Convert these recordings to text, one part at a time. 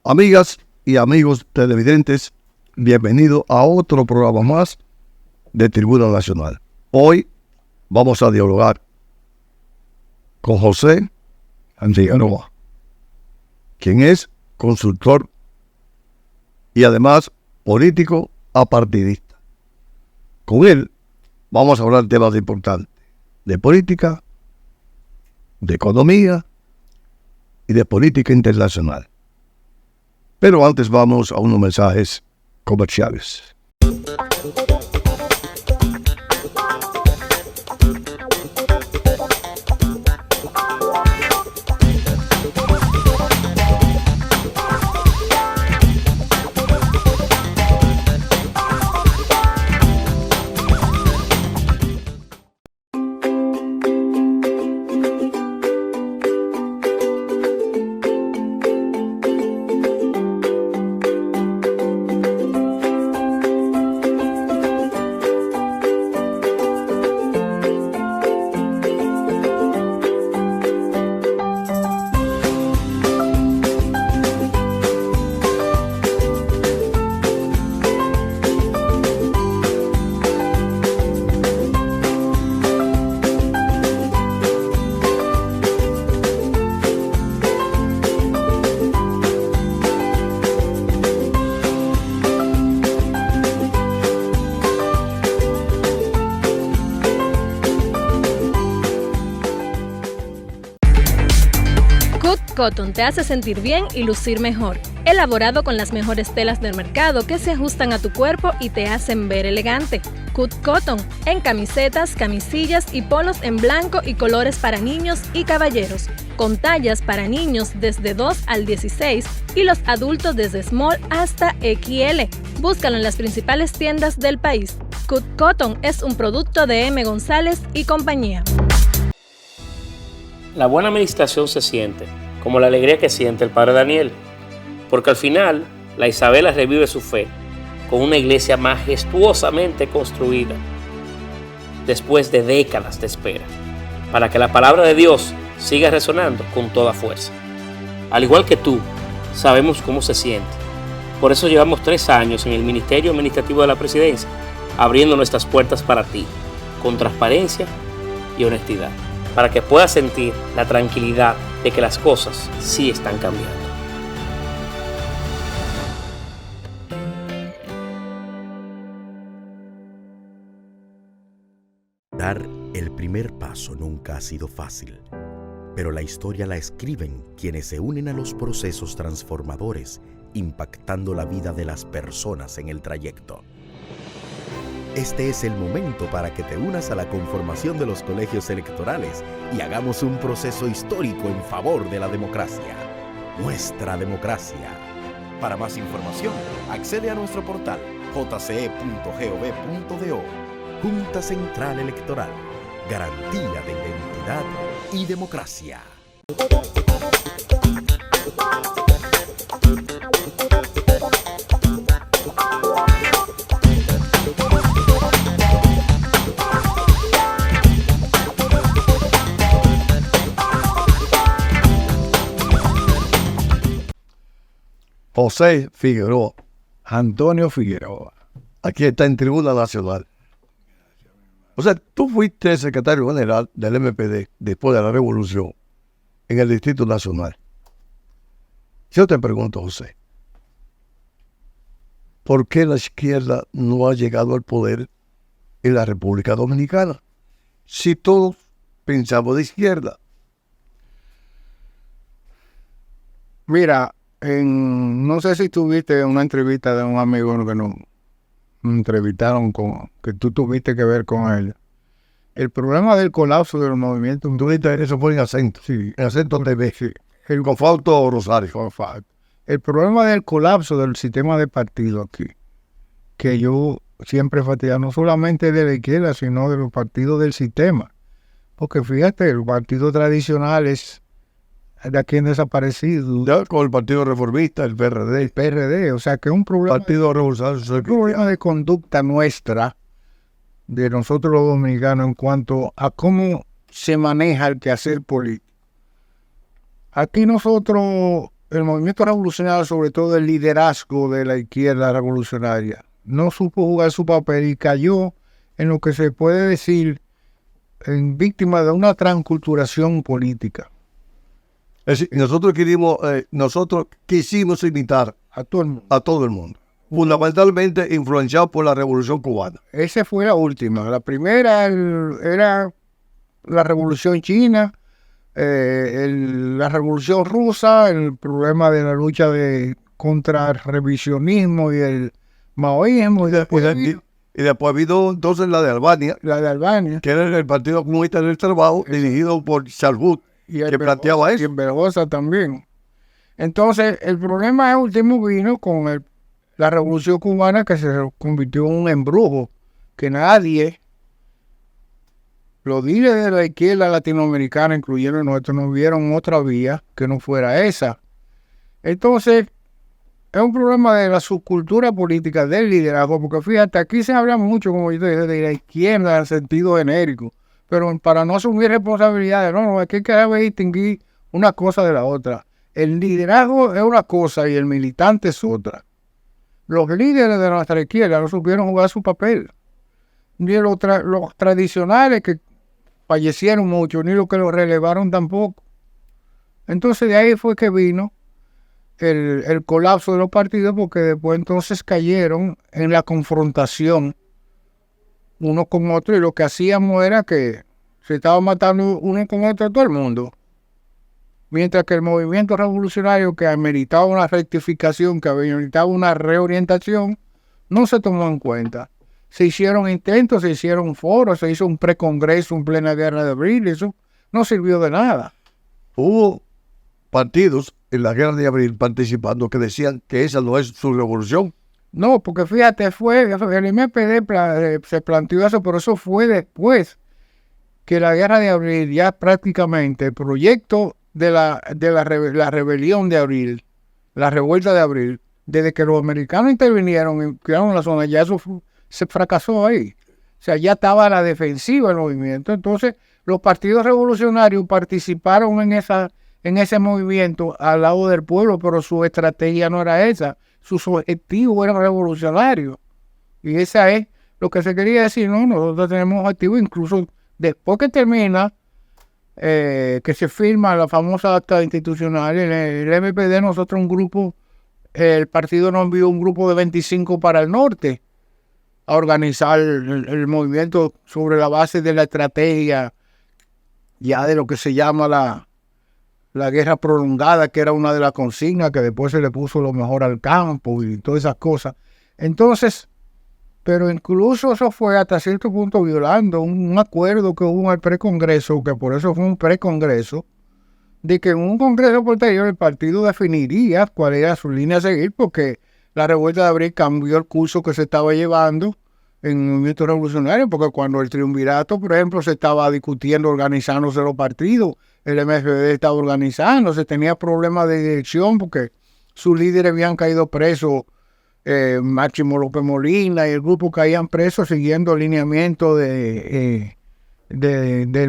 Amigas y amigos televidentes, bienvenidos a otro programa más de Tribuna Nacional. Hoy vamos a dialogar con José Figueroa, quien es consultor y además político apartidista. Con él vamos a hablar de temas importantes, de política, de economía y de política internacional. Pero antes vamos a unos mensajes comerciales. Cotton te hace sentir bien y lucir mejor. Elaborado con las mejores telas del mercado que se ajustan a tu cuerpo y te hacen ver elegante. Cut Cotton, en camisetas, camisillas y polos en blanco y colores para niños y caballeros, con tallas para niños desde 2 al 16 y los adultos desde small hasta XL. Búscalo en las principales tiendas del país. Cut Cotton es un producto de M. González y compañía. La buena administración se siente, como la alegría que siente el padre Daniel, porque al final la Isabela revive su fe con una iglesia majestuosamente construida después de décadas de espera, para que la palabra de Dios siga resonando con toda fuerza. Al igual que tú, sabemos cómo se siente. Por eso llevamos 3 años en el Ministerio Administrativo de la Presidencia, abriendo nuestras puertas para ti, con transparencia y honestidad, para que puedas sentir la tranquilidad de que las cosas sí están cambiando. Dar el primer paso nunca ha sido fácil, pero la historia la escriben quienes se unen a los procesos transformadores, impactando la vida de las personas en el trayecto. Este es el momento para que te unas a la conformación de los colegios electorales y hagamos un proceso histórico en favor de la democracia. Nuestra democracia. Para más información, accede a nuestro portal jce.gov.do. Junta Central Electoral. Garantía de identidad y democracia. José Figueroa, Antonio Figueroa. aquí está en Tribuna Nacional. O sea, tú fuiste secretario general del MPD después de la Revolución en el Distrito Nacional. Yo te pregunto, José, ¿por qué la izquierda no ha llegado al poder en la República Dominicana? Si todos pensamos de izquierda. Mira, no sé si tuviste una entrevista de un amigo que nos entrevistaron, que tú tuviste que ver con él. El problema del colapso de los movimientos... Tú dijiste eso fue en Acento. Sí. En Acento TV. Sí. Con Fausto Rosario. El problema del colapso del sistema de partidos aquí, que yo siempre enfatizaba, no solamente de la izquierda, sino de los partidos del sistema. Porque fíjate, los partidos tradicionales de aquí han desaparecido. Ya con el Partido Reformista, el PRD, El PRD, o sea que es un problema, Partido Revolucionario Social un problema de conducta nuestra, de nosotros los dominicanos, en cuanto a cómo se maneja el quehacer político. Aquí nosotros, el movimiento revolucionario, sobre todo el liderazgo de la izquierda revolucionaria, no supo jugar su papel y cayó en lo que se puede decir en víctima de una transculturación política. Es decir, nosotros quisimos imitar A todo el mundo. a todo el mundo, fundamentalmente influenciado por la Revolución Cubana. Esa fue la última. La primera era la Revolución China, la Revolución Rusa, el problema de la lucha contra el revisionismo y el maoísmo, y después Y después vino entonces la de Albania, la de Albania. que era el Partido Comunista del Trabajo, dirigido por Salbut, Y el que planteaba Y eso. en Vergosa también. Entonces, el problema último vino con la Revolución Cubana, que se convirtió en un embrujo, que nadie, los líderes de la izquierda latinoamericana, incluyendo el nuestro, no vieron otra vía que no fuera esa. Entonces, es un problema de la subcultura política, del liderazgo, porque fíjate, aquí se habla mucho, como yo te dije, de la izquierda en sentido genérico, pero para no asumir responsabilidades, no, es que hay que distinguir una cosa de la otra. El liderazgo es una cosa y el militante es otra. Los líderes de nuestra izquierda no supieron jugar su papel, ni los tradicionales que fallecieron mucho, ni los que lo relevaron tampoco. Entonces de ahí fue que vino el colapso de los partidos, porque después entonces cayeron en la confrontación uno con otro, y lo que hacíamos era que se estaba matando uno con otro a todo el mundo, mientras que el movimiento revolucionario, que ameritaba una rectificación, que ameritaba una reorientación, no se tomó en cuenta. Se hicieron intentos, se hicieron foros, se hizo un precongreso en plena guerra de abril, eso no sirvió de nada. Hubo partidos en la Guerra de Abril participando que decían que esa no es su revolución. No, porque fíjate, el MPD se planteó eso, pero eso fue después que la Guerra de Abril, ya prácticamente el proyecto de la rebelión de abril, la revuelta de abril, desde que los americanos intervinieron y crearon la zona, ya eso se fracasó ahí. O sea, ya estaba a la defensiva el movimiento. Entonces, los partidos revolucionarios participaron en ese movimiento al lado del pueblo, pero su estrategia no era esa. Sus objetivos eran revolucionarios. Y esa es lo que se quería decir, ¿no? Nosotros tenemos objetivos, incluso después que termina, que se firma la famosa acta institucional, el MPD, nosotros un grupo, el partido nos envió un grupo de 25 para el norte a organizar el movimiento sobre la base de la estrategia, ya de lo que se llama la guerra prolongada, que era una de las consignas, que después se le puso lo mejor al campo y todas esas cosas. Entonces, pero incluso eso fue hasta cierto punto violando un acuerdo que hubo en el precongreso, que por eso fue un precongreso, de que en un congreso posterior el partido definiría cuál era su línea a seguir, porque la revuelta de abril cambió el curso que se estaba llevando en el movimiento revolucionario, porque cuando el triunvirato, por ejemplo, se estaba discutiendo, organizándose los partidos, el MFD estaba organizándose, tenía problemas de dirección porque sus líderes habían caído presos, Máximo López Molina y el grupo caían presos siguiendo el lineamiento del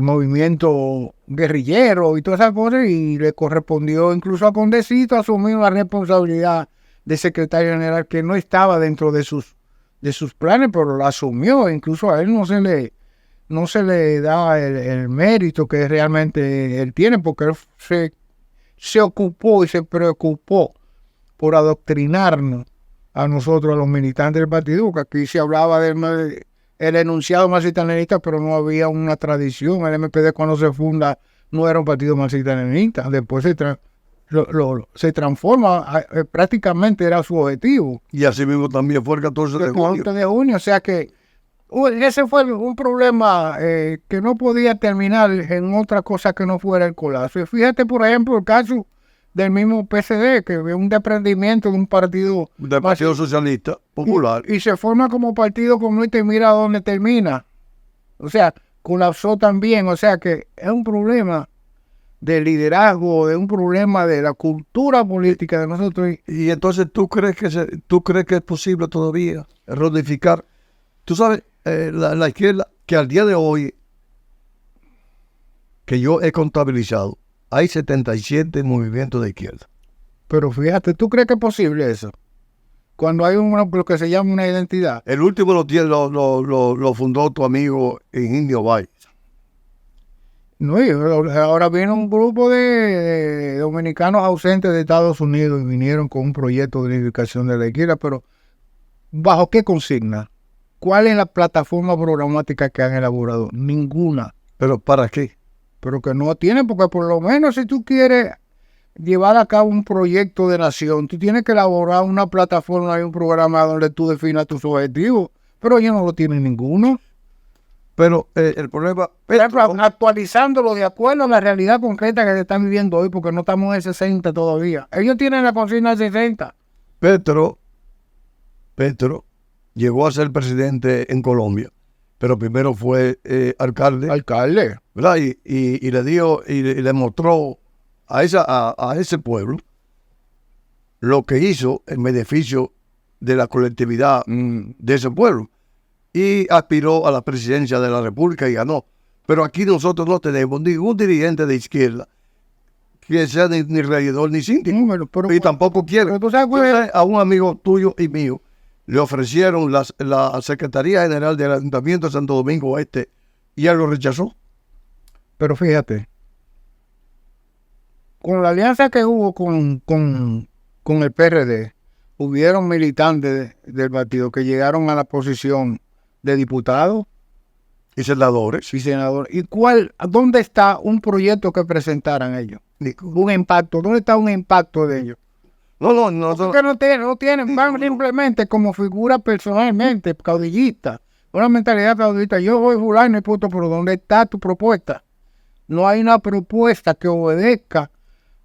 movimiento guerrillero y todas esas cosas, y le correspondió incluso a Condecito asumir la responsabilidad de secretario general, que no estaba dentro de sus planes, pero la asumió. Incluso a él no se le da el mérito que realmente él tiene, porque él se ocupó y se preocupó por adoctrinarnos a nosotros, a los militantes del partido, porque aquí se hablaba del enunciado marxista-leninista, pero no había una tradición. El MPD, cuando se funda, no era un partido marxista-leninista. Después se transforma, prácticamente era su objetivo. Y así mismo también fue el 14 de junio. 14 de junio, o sea que ese fue un problema que no podía terminar en otra cosa que no fuera el colapso. Y fíjate, por ejemplo, el caso del mismo PCD, que es un desprendimiento de un partido Del Partido Socialista Popular. y se forma como partido comunista, y mira dónde termina. O sea, colapsó también. O sea que es un problema de liderazgo, de un problema de la cultura política de nosotros. Y entonces, ¿tú crees que es posible todavía reunificar? Tú sabes, la izquierda, que al día de hoy, que yo he contabilizado, hay 77 movimientos de izquierda. Pero fíjate, ¿tú crees que es posible eso? Cuando hay lo que se llama una identidad. El último lo fundó tu amigo en Indio Valle. No, y ahora viene un grupo de dominicanos ausentes de Estados Unidos y vinieron con un proyecto de unificación de la izquierda, pero ¿bajo qué consigna? ¿Cuál es la plataforma programática que han elaborado? Ninguna. ¿Pero para qué? Pero que no tienen, porque por lo menos si tú quieres llevar a cabo un proyecto de nación, tú tienes que elaborar una plataforma y un programa donde tú definas tus objetivos, pero ellos no lo tienen ninguno. Pero el problema... Por ejemplo, actualizándolo de acuerdo a la realidad concreta que se está viviendo hoy, porque no estamos en 60 todavía. Ellos tienen la consigna de 60. Petro llegó a ser presidente en Colombia, pero primero fue alcalde, ¿verdad? Y le dio y le mostró a ese pueblo lo que hizo en beneficio de la colectividad de ese pueblo. Y aspiró a la presidencia de la República y ganó. Pero aquí nosotros no tenemos ningún dirigente de izquierda que sea ni regidor ni síndico. Y tampoco quiere. Pero tú sabes, a un amigo tuyo y mío le ofrecieron la Secretaría General del Ayuntamiento de Santo Domingo Este y él lo rechazó. Pero fíjate, con la alianza que hubo con el PRD, hubieron militantes del partido que llegaron a la posición de diputados y senadores. ¿Y dónde está un proyecto que presentaran ellos? Un impacto. ¿Dónde está un impacto de ellos? No. Porque no tienen, van simplemente como figura personalmente, caudillista. Una mentalidad caudillista. Yo voy fulano y puto, pero ¿dónde está tu propuesta? No hay una propuesta que obedezca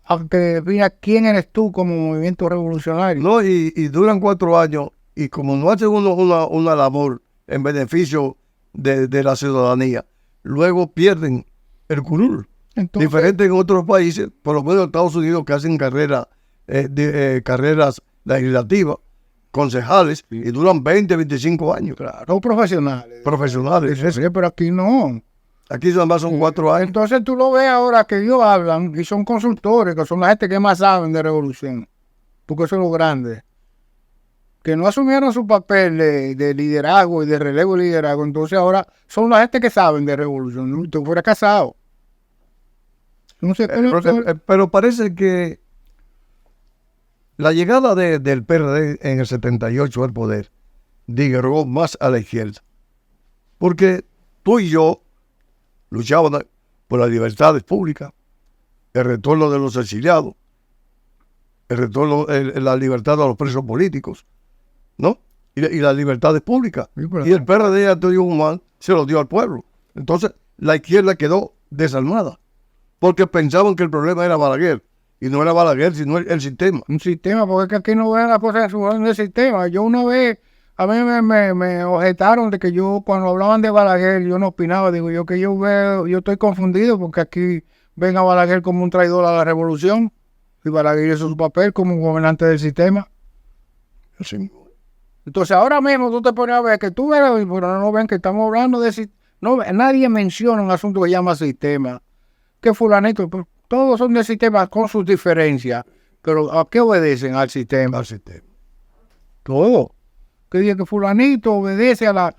a que defina quién eres tú como movimiento revolucionario. No, y duran 4 años y como no hacen una labor en beneficio de la ciudadanía, luego pierden el curul. Entonces, diferente en otros países, por lo menos en Estados Unidos, que hacen carreras legislativas, concejales, y duran 20, 25 años. Claro, son profesionales. Profesionales. Pero aquí no. Aquí nada más son 4 años. Entonces tú lo ves ahora que ellos hablan y son consultores, que son la gente que más saben de revolución. Porque son los grandes. Que no asumieron su papel de liderazgo y de relevo de liderazgo. Entonces ahora son la gente que saben de revolución. Tú fueras casado. No sé, pero parece que la llegada del PRD en el 78 al poder digregó más a la izquierda. Porque tú y yo luchábamos por las libertades públicas, el retorno de los exiliados, el retorno, la libertad de los presos políticos, ¿no? Y las libertades públicas. Y el PRD, Antonio Guzmán, se lo dio al pueblo. Entonces, la izquierda quedó desarmada, porque pensaban que el problema era Balaguer. Y no era Balaguer, sino el sistema. Un sistema, porque es que aquí no ven las cosas en su orden del sistema. Yo una vez, a mí me objetaron de que yo, cuando hablaban de Balaguer, yo no opinaba. Digo yo que yo estoy confundido, porque aquí ven a Balaguer como un traidor a la revolución. Y Balaguer hizo su papel como un gobernante del sistema. Sí. Entonces ahora mismo tú te pones a ver que tú ves, pero no ven que estamos hablando de sistema. No, nadie menciona un asunto que se llama sistema. Que fulanito, todos son del sistema con sus diferencias. Pero ¿a qué obedecen? Al sistema. Al sistema. Todo. Que diga que fulanito obedece a la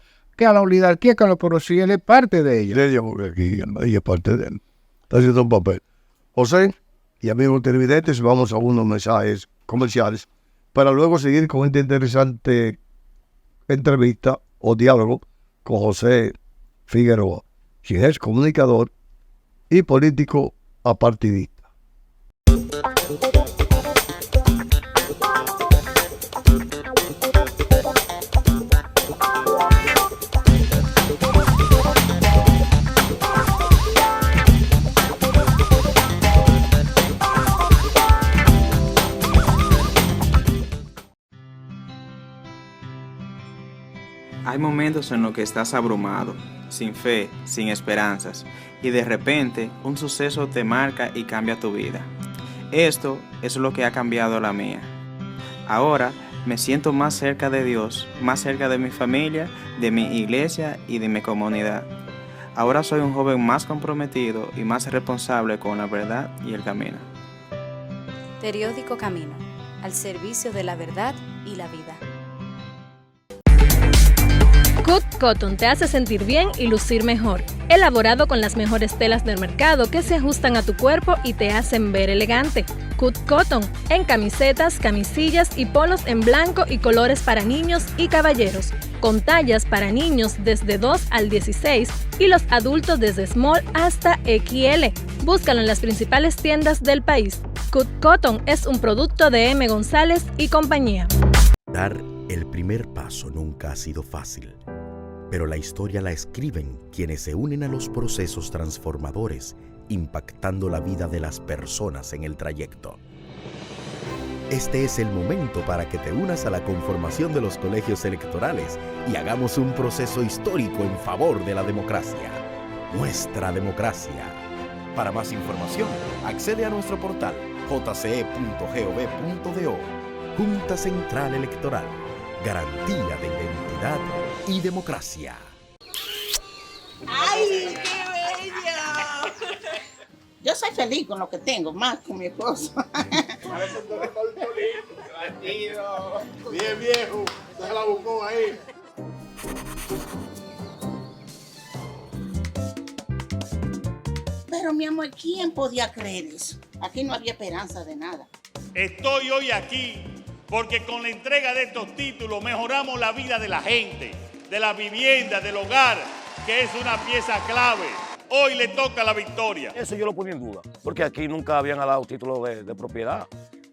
oligarquía, pero si él es parte de ella. De ella, porque aquí ella es parte de él. Está haciendo un papel. José y amigos televidentes, vamos a unos mensajes comerciales para luego seguir con esta interesante entrevista o diálogo con José Figueroa, quien es comunicador y político apartidista. Hay momentos en los que estás abrumado, sin fe, sin esperanzas, y de repente un suceso te marca y cambia tu vida. Esto es lo que ha cambiado la mía. Ahora me siento más cerca de Dios, más cerca de mi familia, de mi iglesia y de mi comunidad. Ahora soy un joven más comprometido y más responsable con la verdad y el camino. Periódico Camino, al servicio de la verdad y la vida. Cut Cotton te hace sentir bien y lucir mejor. Elaborado con las mejores telas del mercado que se ajustan a tu cuerpo y te hacen ver elegante. Cut Cotton en camisetas, camisillas y polos en blanco y colores para niños y caballeros. Con tallas para niños desde 2 al 16 y los adultos desde small hasta XL. Búscalo en las principales tiendas del país. Cut Cotton es un producto de M. González y compañía. Dar el primer paso nunca ha sido fácil, pero la historia la escriben quienes se unen a los procesos transformadores, impactando la vida de las personas en el trayecto. Este es el momento para que te unas a la conformación de los colegios electorales y hagamos un proceso histórico en favor de la democracia. Nuestra democracia. Para más información, accede a nuestro portal jce.gov.do. Junta Central Electoral. Garantía de identidad y democracia. ¡Ay, qué bello! Yo soy feliz con lo que tengo, más con mi esposo. Bien viejo, se la buscó ahí. Pero mi amor, ¿quién podía creer eso? Aquí no había esperanza de nada. Estoy hoy aquí porque con la entrega de estos títulos mejoramos la vida de la gente, de la vivienda, del hogar, que es una pieza clave. Hoy le toca la victoria. Eso yo lo ponía en duda, porque aquí nunca habían dado título de propiedad.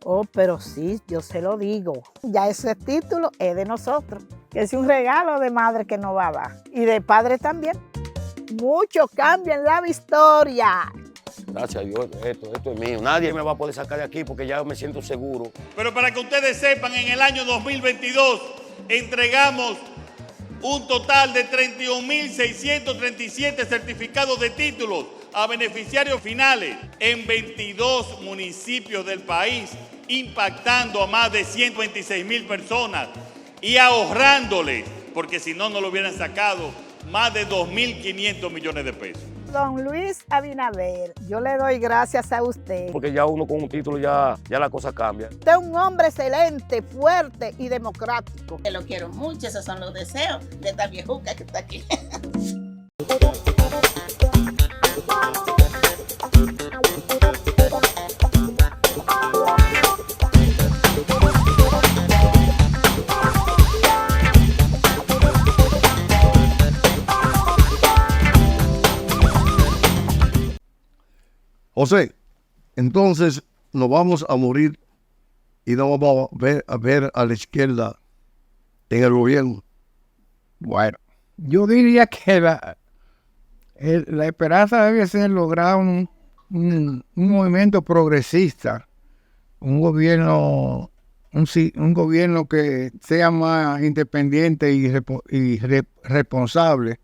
Oh, pero sí, yo se lo digo. Ya ese título es de nosotros, que es un regalo de madre que nos va a dar. Y de padre también. Mucho cambio en la historia. Gracias a Dios, esto es mío. Nadie me va a poder sacar de aquí porque ya me siento seguro. Pero para que ustedes sepan, en el año 2022 entregamos un total de 31.637 certificados de títulos a beneficiarios finales en 22 municipios del país, impactando a más de 126.000 personas y ahorrándoles, porque si no, no lo hubieran sacado, más de 2.500 millones de pesos. Don Luis Abinader, yo le doy gracias a usted. Porque ya uno con un título ya la cosa cambia. Usted es un hombre excelente, fuerte y democrático. Que lo quiero mucho, esos son los deseos de esta viejuca que está aquí. José, entonces nos vamos a morir y no vamos a ver a la izquierda en el gobierno. Bueno, yo diría que la esperanza debe ser lograr un movimiento progresista, un gobierno que sea más independiente y responsable,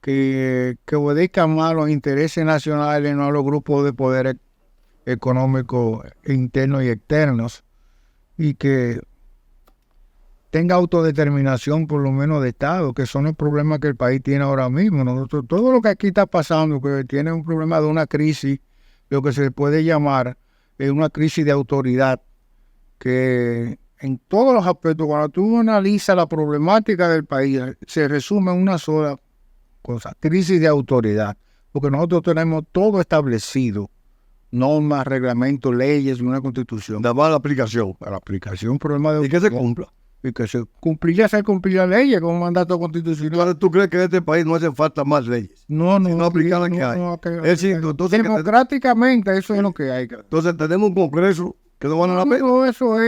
que obedezca más a los intereses nacionales, no a los grupos de poder económicos internos y externos, y que tenga autodeterminación por lo menos de Estado, que son los problemas que el país tiene ahora mismo. Nosotros, todo lo que aquí está pasando, que tiene un problema de una crisis, lo que se puede llamar una crisis de autoridad, que en todos los aspectos, cuando tú analizas la problemática del país, se resume en una sola cosa: crisis de autoridad, porque nosotros tenemos todo establecido, normas, reglamentos, leyes, una constitución. Nada más la aplicación. La aplicación, problema de... Y que se cumpla. Y que se cumplir las leyes con un mandato constitucional. ¿Tú crees que en este país no hacen falta más leyes? No, si no aplicar las que hay. Entonces, democráticamente eso es lo que hay. Entonces tenemos un congreso que no van a la pena. Eso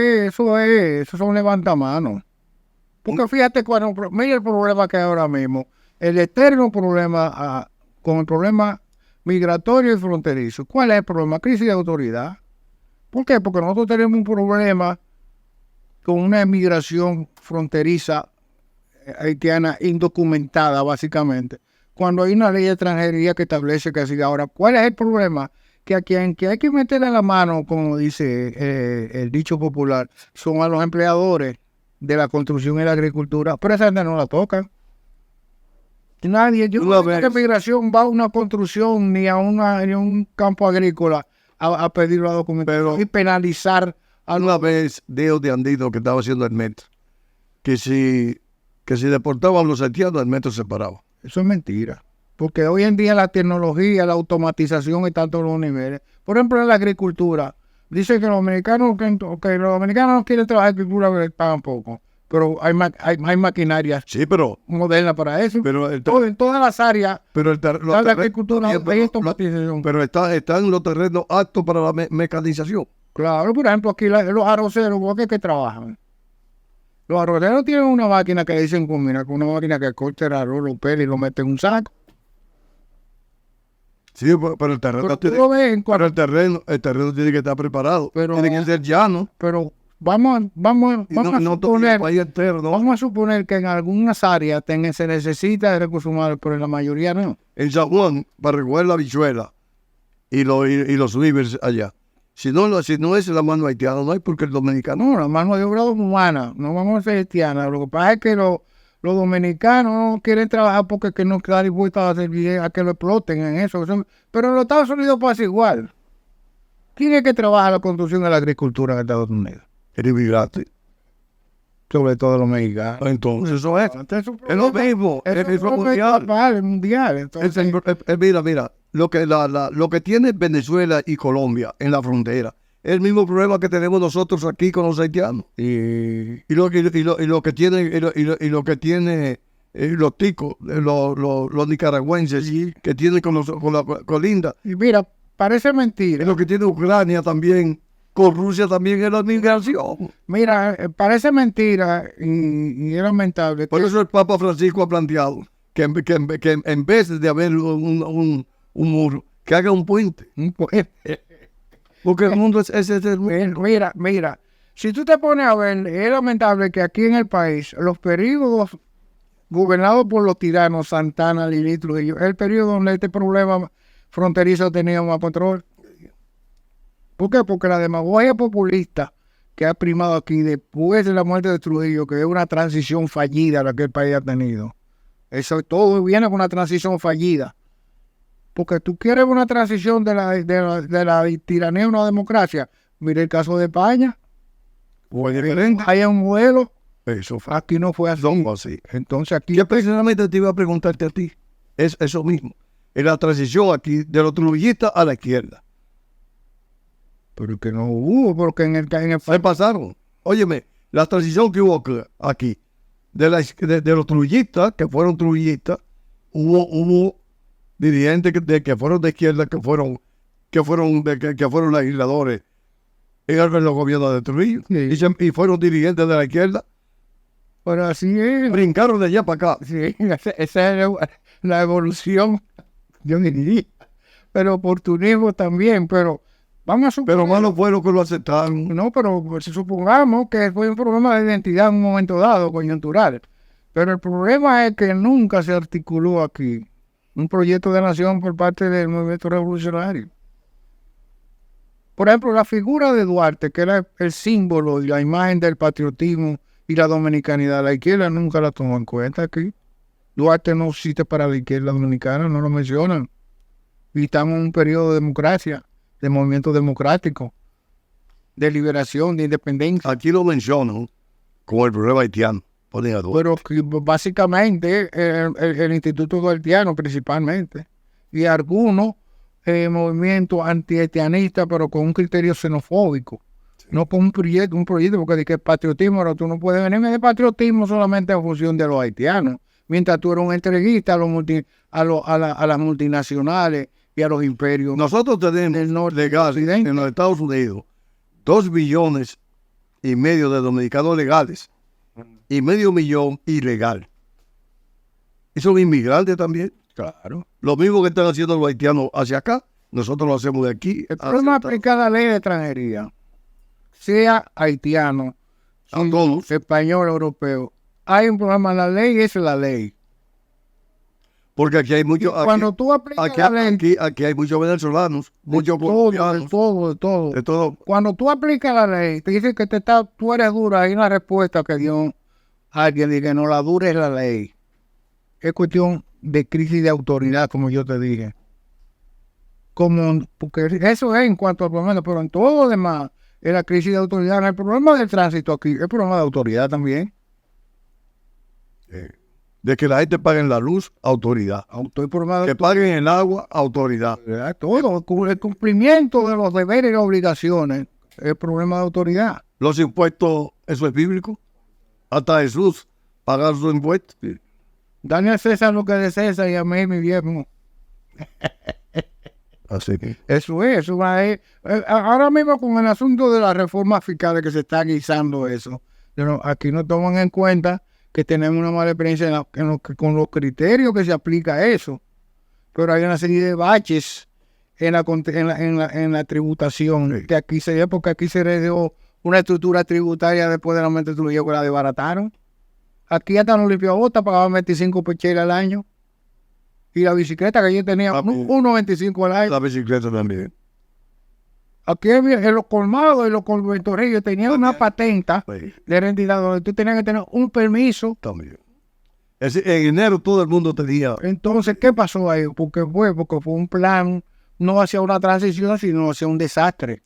son levantamanos. Porque fíjate, mira el problema que hay ahora mismo. El eterno problema con el problema migratorio y fronterizo. ¿Cuál es el problema? Crisis de autoridad. ¿Por qué? Porque nosotros tenemos un problema con una emigración fronteriza haitiana indocumentada, básicamente, cuando hay una ley de extranjería que establece que así. Ahora, ¿cuál es el problema? Que a quien que hay que meterle la mano, como dice el dicho popular, son a los empleadores de la construcción y la agricultura, pero esa gente no la tocan. Nadie, yo no creo que migración va a una construcción ni a un campo agrícola a pedir la documentación y penalizar a Una vez Dios de Andino que estaba haciendo el metro, que si deportaban los haitianos, el metro se paraba. Eso es mentira. Porque hoy en día la tecnología, la automatización está a todos los niveles. Por ejemplo, en la agricultura, dicen que los dominicanos no quieren trabajar en agricultura, pagan poco. Pero hay maquinarias modernas para eso. Pero en todas las áreas la agricultura hay automatización. Pero están los terrenos aptos para la mecanización. Claro, por ejemplo, aquí los arroceros, ¿por qué que trabajan? Los arroceros tienen una máquina que dicen combina con una máquina que corta el arroz, lo pela y lo mete en un saco. Sí, pero el terreno, el terreno tiene que estar preparado. Tiene que ser llano. Pero vamos a suponer que en algunas áreas se necesita de recursos humanos, pero en la mayoría no. En San Juan, para recoger la habichuela y los víveres allá. Si no es la mano haitiana, no hay porque el dominicano. No, la mano de obra humana, no vamos a ser haitiana. Lo que pasa es que los dominicanos no quieren trabajar porque que no están dispuestos a servir a que lo exploten en eso. Pero en los Estados Unidos pasa igual. ¿Quién es que trabaja la construcción de la agricultura en Estados Unidos? El inmigrante. Sobre todo los mexicanos. Entonces eso es lo mismo. Es mundial. Entonces, mira, lo que tiene Venezuela y Colombia en la frontera es el mismo problema que tenemos nosotros aquí con los haitianos. Y lo que tiene los ticos, los nicaragüenses que tienen con la colinda. Y mira, parece mentira. Es lo que tiene Ucrania también. Con Rusia también es la migración. Mira, parece mentira y es lamentable. Por eso el Papa Francisco ha planteado que en vez de haber un muro, que haga un puente. Porque el mundo Mira, si tú te pones a ver, es lamentable que aquí en el país, los periodos gobernados por los tiranos, Santana, Lili Trujillo, es el periodo donde este problema fronterizo tenía más control. ¿Por qué? Porque la demagogia populista que ha primado aquí después de la muerte de Trujillo, que es una transición fallida la que el país ha tenido. Eso todo viene con una transición fallida. Porque tú quieres una transición de la tiranía a una democracia. Mira el caso de España. Fue diferente. Hay un modelo. Eso fue. Aquí no fue así. Entonces aquí... Yo precisamente te iba a preguntarte a ti. Es eso mismo. En la transición aquí de los truvillistas a la izquierda. Pero que no hubo, porque en el se pasaron. Óyeme, la transición que hubo aquí, de los trujillistas, que fueron trujillistas, hubo dirigentes que fueron de izquierda, que fueron legisladores en los gobiernos de Trujillo, y fueron dirigentes de la izquierda. Pero así es. Brincaron de allá para acá. Sí, esa es la evolución, yo diría. Pero oportunismo también, pero... Pero malo fue lo que lo aceptaron. No, pero si supongamos que fue un problema de identidad en un momento dado, coyuntural. Pero el problema es que nunca se articuló aquí un proyecto de nación por parte del movimiento revolucionario. Por ejemplo, la figura de Duarte, que era el símbolo y la imagen del patriotismo y la dominicanidad, la izquierda nunca la tomó en cuenta aquí. Duarte no existe para la izquierda dominicana, no lo mencionan. Y estamos en un periodo de democracia, de movimiento democrático, de liberación, de independencia. Aquí lo mencionan como el problema haitiano. Pero básicamente el Instituto Haitiano principalmente, y algunos movimientos anti-haitianistas, pero con un criterio xenofóbico, no con un proyecto, porque de que patriotismo, ahora tú no puedes venirme de patriotismo solamente en función de los haitianos, mientras tú eres un entreguista a las multinacionales y a los imperios. Nosotros tenemos legal en los Estados Unidos 2,5 millones de dominicanos legales y 500,000 ilegal. Y son inmigrantes también. Claro. Lo mismo que están haciendo los haitianos hacia acá, nosotros lo hacemos de aquí. El problema es aplicar la ley de extranjería, sea haitiano, español, europeo, hay un problema. La ley es la ley. Porque aquí hay muchos... Cuando tú aplicas la ley... Aquí hay muchos venezolanos, muchos de colombianos. De todo. Cuando tú aplicas la ley, te dicen que tú eres dura. Hay una respuesta que dio alguien, dice que no, la dura es la ley. Es cuestión de crisis de autoridad, como yo te dije. Porque eso es en cuanto al problema, pero en todo lo demás es la crisis de autoridad. En el problema del tránsito aquí, es problema de autoridad también. De que la gente pague la luz, autoridad. Que paguen el agua, autoridad. Todo, el cumplimiento de los deberes y obligaciones es problema de autoridad. Los impuestos, eso es bíblico. Hasta Jesús pagar sus impuestos. Dale a César lo que es de César y a mí mi viejo. Así que. Eso es. Ahora mismo con el asunto de las reformas fiscales que se está guisando eso, aquí no toman en cuenta que tenemos una mala experiencia con los criterios que se aplica a eso. Pero hay una serie de baches en la tributación que aquí se dio, porque aquí se heredó una estructura tributaria después de la mente Trujillo que la desbarataron. Aquí hasta los limpiabotas pagaban 25 pechelas al año. Y la bicicleta que yo tenía, 1.25 al año. La bicicleta también. Aquí en los colmados y los conventorrillos tenían una patenta de identidad donde tú tenías que tener un permiso. También. En enero todo el mundo tenía. Entonces, ¿qué pasó ahí? Porque fue un plan no hacia una transición, sino hacia un desastre.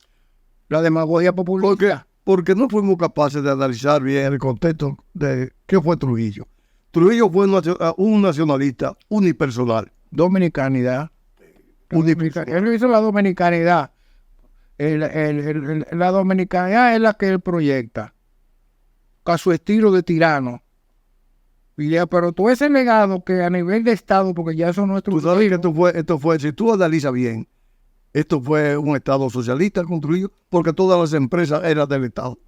La demagogia populista. Porque no fuimos capaces de analizar bien el contexto de qué fue Trujillo. Trujillo fue un nacionalista unipersonal. Dominicanidad. Él hizo la dominicanidad. La dominicanidad es la que él proyecta. A su estilo de tirano. Y ya, pero todo ese legado que a nivel de Estado, porque ya eso no es Trujillo. Tú sabes que esto fue, si tú analizas bien, esto fue un Estado socialista construido porque todas las empresas eran del Estado.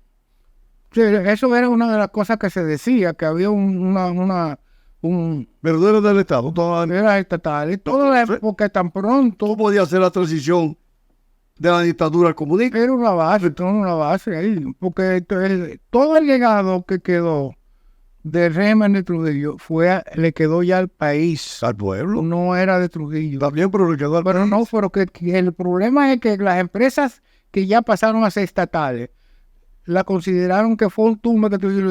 Sí, eso era una de las cosas que se decía, que había pero no era del Estado, era estatal. Y toda la época tan pronto. ¿Cómo podía hacer la transición de la dictadura al comunismo? Era una base ahí. Porque todo el legado que quedó del régimen de Trujillo le quedó ya al país. Al pueblo. No era de Trujillo. También, pero le quedó al país. No, pero que el problema es que las empresas que ya pasaron a ser estatales, la consideraron que fue un tumbe que Trujillo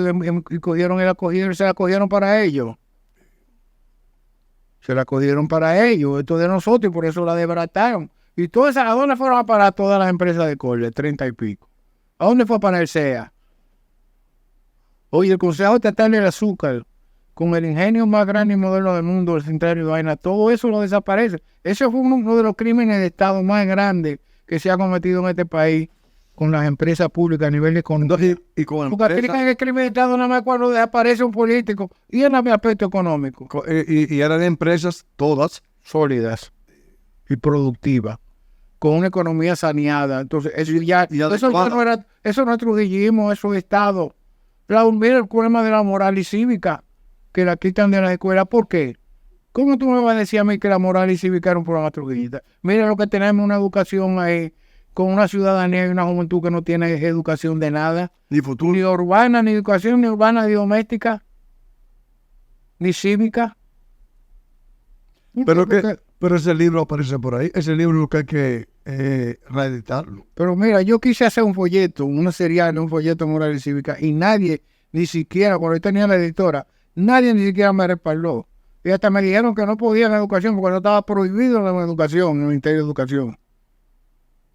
y se la cogieron para ellos. Se la cogieron para ellos, esto de nosotros, y por eso la desbarataron. Y todas esas, ¿a dónde fueron a parar todas las empresas de cobre? 30 y pico. ¿A dónde fue a parar el CEA? Oye, el Consejo Estatal del Azúcar, con el ingenio más grande y moderno del mundo, el Centenario de Vaina, todo eso lo desaparece. Ese fue uno de los crímenes de Estado más grandes que se ha cometido en este país con las empresas públicas a nivel económico. Porque aquí en el crimen de Estado nada más cuando desaparece un político y en el aspecto económico. Y eran empresas todas sólidas y productivas, con una economía saneada. Entonces, eso no es trujillismo, eso es Estado. Mira el problema de la moral y cívica, que la quitan de la escuela. ¿Por qué? ¿Cómo tú me vas a decir a mí que la moral y cívica era un programa trujillista? Mira lo que tenemos, una educación ahí, con una ciudadanía y una juventud que no tiene educación de nada. Ni futuro. Ni urbana, ni educación, ni urbana, ni doméstica, ni cívica. Pero ese libro aparece por ahí. Ese libro lo que hay que reeditarlo. Pero mira, yo quise hacer un folleto, una serial, un folleto de moral y cívica, y nadie, ni siquiera, cuando yo tenía la editora, nadie ni siquiera me respaldó. Y hasta me dijeron que no podía en la educación porque no estaba prohibido la educación, en el Ministerio de Educación.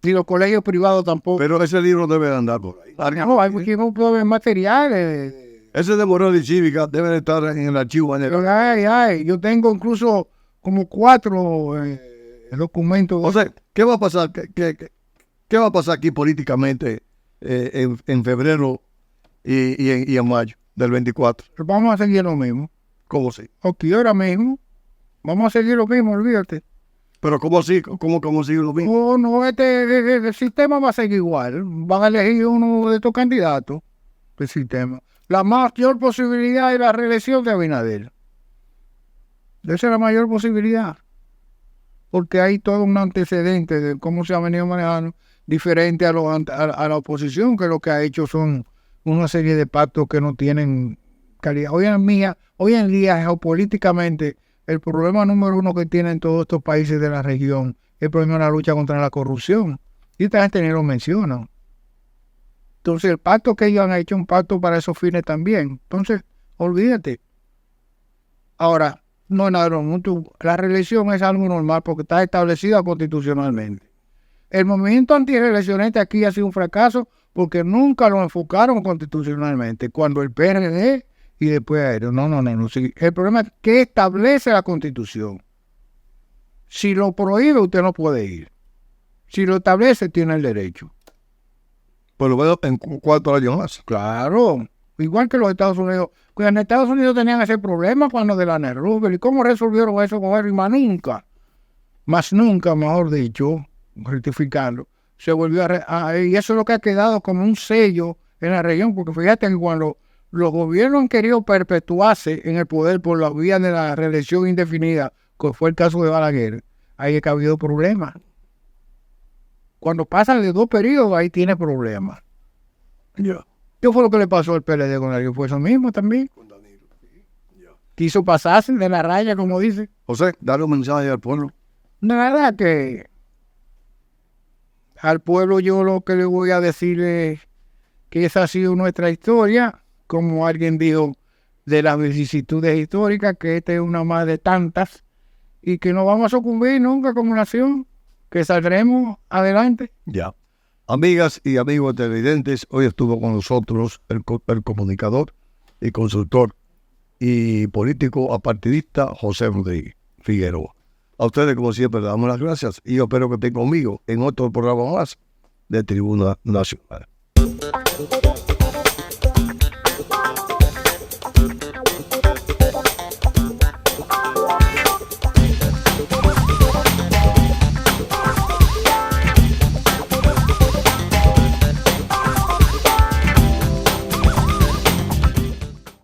Ni los colegios privados tampoco. Pero ese libro debe de andar por ahí. No, hay muchísimos materiales. Ese de moral y cívica debe de estar en el archivo. Yo tengo incluso como 4 documentos. O sea, ¿qué va a pasar? ¿Qué va a pasar aquí políticamente en febrero y en mayo del 24? Vamos a seguir lo mismo. ¿Cómo sí? Ok, ahora mismo. Vamos a seguir lo mismo, olvídate. ¿Pero cómo así? ¿Cómo sigue lo mismo? No, el sistema va a seguir igual. Van a elegir uno de estos candidatos del sistema. La mayor posibilidad es la reelección de Abinader. Esa es la mayor posibilidad. Porque hay todo un antecedente de cómo se ha venido manejando diferente a la oposición, que lo que ha hecho son una serie de pactos que no tienen fiscalía. Hoy en día, geopolíticamente, el problema número uno que tienen todos estos países de la región es el problema de la lucha contra la corrupción. Y esta gente ni lo menciona. Entonces, el pacto que ellos han hecho es un pacto para esos fines también. Entonces, olvídate. Ahora, no es nada normal. La reelección es algo normal porque está establecida constitucionalmente. El movimiento antireeleccionista aquí ha sido un fracaso porque nunca lo enfocaron constitucionalmente. Cuando el PRD y después a ellos. No. Sí. El problema es que establece la Constitución. Si lo prohíbe, usted no puede ir. Si lo establece, tiene el derecho. Por lo menos en 4 años más. Claro. Igual que los Estados Unidos. Pues en Estados Unidos tenían ese problema cuando de la Roosevelt. ¿Y cómo resolvieron eso con él? Más nunca, mejor dicho, rectificando, se volvió y eso es lo que ha quedado como un sello en la región, porque fíjate que cuando los gobiernos han querido perpetuarse en el poder por la vía de la reelección indefinida, que fue el caso de Balaguer, ahí es que ha habido problemas. Cuando pasan de 2 periodos, ahí tiene problemas. ¿Qué fue lo que le pasó al PLD con Darío? Fue eso mismo también. Quiso pasarse de la raya, como dice. José, dale un mensaje al pueblo. Nada, que al pueblo yo lo que le voy a decir es que esa ha sido nuestra historia, como alguien dijo, de las vicisitudes históricas, que esta es una más de tantas, y que no vamos a sucumbir nunca como nación, que saldremos adelante. Ya. Amigas y amigos televidentes, hoy estuvo con nosotros el comunicador y consultor y político apartidista José Rodríguez Figueroa. A ustedes, como siempre, le damos las gracias y yo espero que estén conmigo en otro programa más de Tribuna Nacional.